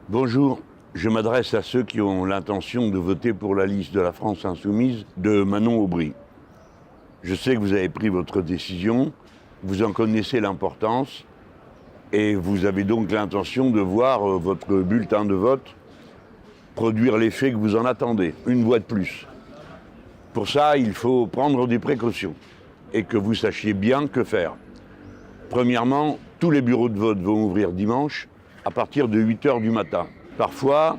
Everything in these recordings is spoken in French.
Bonjour, je m'adresse à ceux qui ont l'intention de voter pour la liste de la France Insoumise de Manon Aubry. Je sais que vous avez pris votre décision, vous en connaissez l'importance et vous avez donc l'intention de voir votre bulletin de vote produire l'effet que vous en attendez, une voix de plus. Pour ça, il faut prendre des précautions et que vous sachiez bien que faire. Premièrement, tous les bureaux de vote vont ouvrir dimanche à partir de 8 h du matin. Parfois,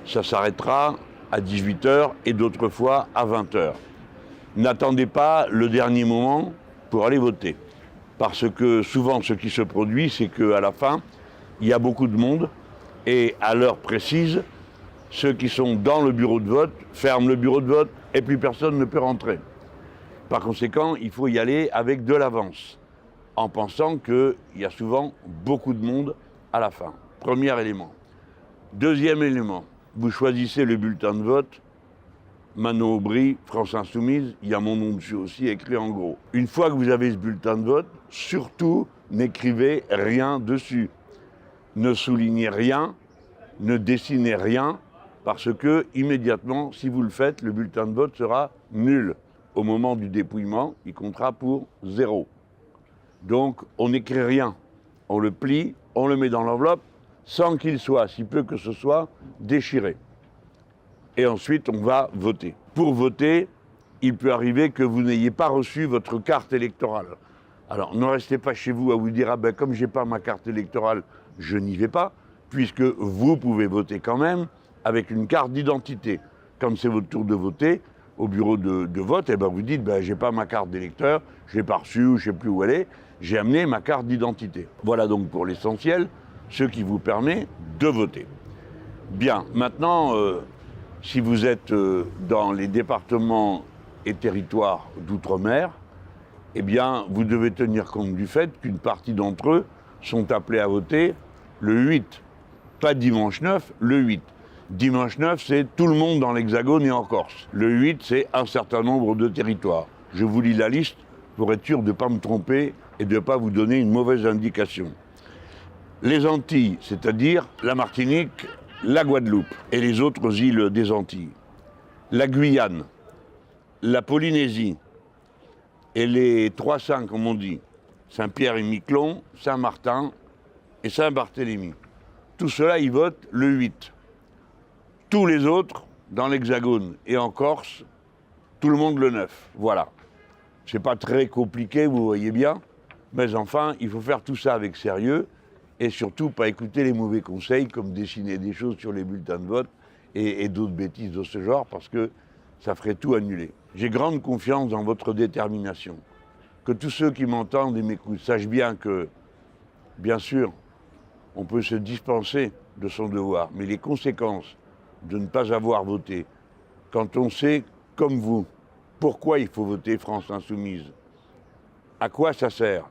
ça s'arrêtera à 18 h et d'autres fois à 20 h. N'attendez pas le dernier moment pour aller voter. Parce que souvent, ce qui se produit, c'est qu'à la fin, il y a beaucoup de monde et à l'heure précise, ceux qui sont dans le bureau de vote ferment le bureau de vote et plus personne ne peut rentrer. Par conséquent, il faut y aller avec de l'avance, en pensant qu'il y a souvent beaucoup de monde à la fin. Premier élément. Deuxième élément, vous choisissez le bulletin de vote, Manon Aubry, France Insoumise, il y a mon nom dessus aussi écrit en gros. Une fois que vous avez ce bulletin de vote, surtout n'écrivez rien dessus. Ne soulignez rien, ne dessinez rien, parce que immédiatement, si vous le faites, le bulletin de vote sera nul. Au moment du dépouillement, il comptera pour 0. Donc, on n'écrit rien. On le plie, on le met dans l'enveloppe, sans qu'il soit, si peu que ce soit, déchiré. Et ensuite, on va voter. Pour voter, il peut arriver que vous n'ayez pas reçu votre carte électorale. Alors, ne restez pas chez vous à vous dire « Ah ben, comme je n'ai pas ma carte électorale, je n'y vais pas », puisque vous pouvez voter quand même avec une carte d'identité. Quand c'est votre tour de voter, au bureau de vote, eh ben vous dites ben, « j'ai pas ma carte d'électeur, je l'ai pas reçue ou je ne sais plus où elle est, j'ai amené ma carte d'identité ». Voilà donc pour l'essentiel, ce qui vous permet de voter. Bien, maintenant, si vous êtes dans les départements et territoires d'outre-mer, eh bien, vous devez tenir compte du fait qu'une partie d'entre eux sont appelés à voter le 8. Pas dimanche 9, le 8. Dimanche 9, c'est tout le monde dans l'Hexagone et en Corse. Le 8, c'est un certain nombre de territoires. Je vous lis la liste pour être sûr de ne pas me tromper et de ne pas vous donner une mauvaise indication. Les Antilles, c'est-à-dire la Martinique, la Guadeloupe et les autres îles des Antilles. La Guyane, la Polynésie et les 3 comme on dit, Saint-Pierre et Miquelon, Saint-Martin et Saint-Barthélemy. Tout cela, ils votent le 8. Tous les autres, dans l'Hexagone et en Corse, tout le monde le 9. Voilà. C'est pas très compliqué, vous voyez bien, mais enfin, il faut faire tout ça avec sérieux et surtout pas écouter les mauvais conseils comme dessiner des choses sur les bulletins de vote et d'autres bêtises de ce genre parce que ça ferait tout annuler. J'ai grande confiance dans votre détermination. Que tous ceux qui m'entendent et m'écoutent sachent bien que, bien sûr, on peut se dispenser de son devoir, mais les conséquences de ne pas avoir voté, quand on sait, comme vous, pourquoi il faut voter France Insoumise, à quoi ça sert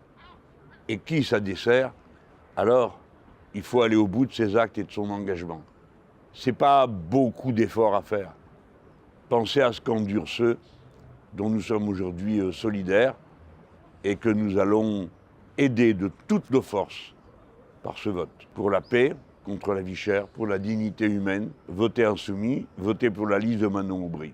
et qui ça dessert, alors il faut aller au bout de ses actes et de son engagement. Ce n'est pas beaucoup d'efforts à faire. Pensez à ce qu'endurent ceux dont nous sommes aujourd'hui solidaires et que nous allons aider de toutes nos forces par ce vote. Pour la paix, contre la vie chère, pour la dignité humaine, votez insoumis, votez pour la liste de Manon Aubry.